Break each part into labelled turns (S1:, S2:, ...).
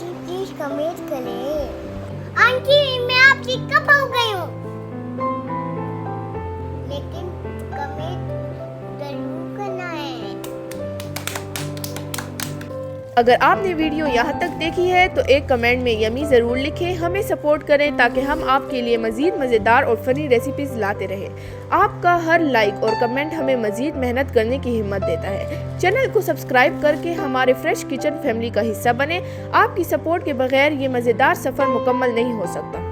S1: Aunty please comment करें। Aunty मैं आपकी कब हो गई हूँ, लेकिन कमेंट जरूर करना है।
S2: अगर आपने वीडियो यहाँ तक देखी है तो एक कमेंट में यमी ज़रूर लिखें, हमें सपोर्ट करें ताकि हम आपके लिए मज़ीद मज़ेदार और फ़नी रेसिपीज़ लाते रहें। आपका हर लाइक और कमेंट हमें मज़ीद मेहनत करने की हिम्मत देता है। चैनल को सब्सक्राइब करके हमारे फ्रेश किचन फैमिली का हिस्सा बने। आपकी सपोर्ट के बगैर ये मज़ेदार सफ़र मुकम्मल नहीं हो सकता।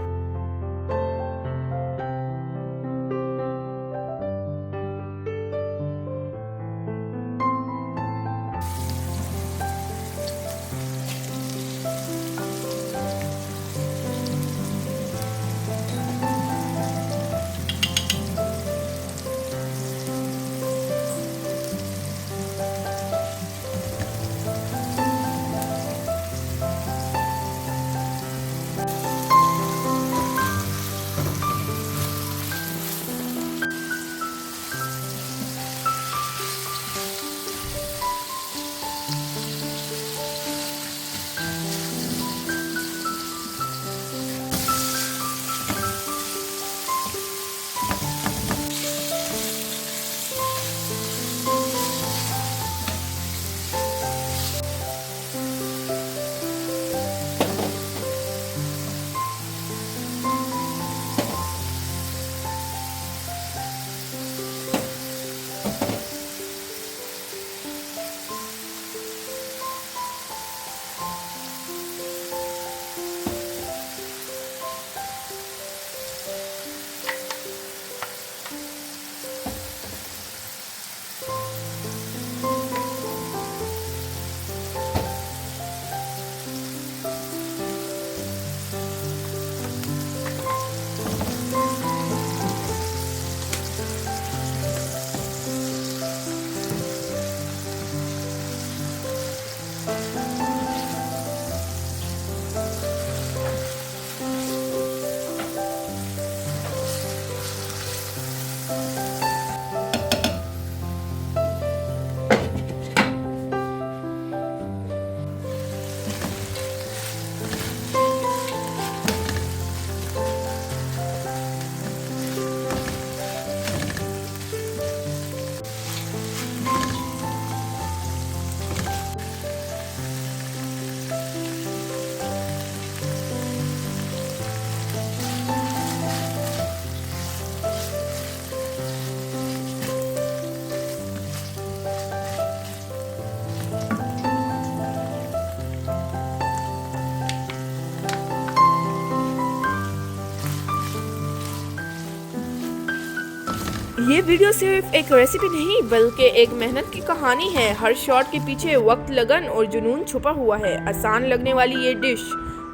S2: ये वीडियो सिर्फ एक रेसिपी नहीं बल्कि एक मेहनत की कहानी है। हर शॉट के पीछे वक्त, लगन और जुनून छुपा हुआ है। आसान लगने वाली ये डिश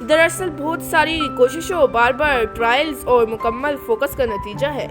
S2: दरअसल बहुत सारी कोशिशों, बार बार ट्रायल्स और मुकम्मल फोकस का नतीजा है।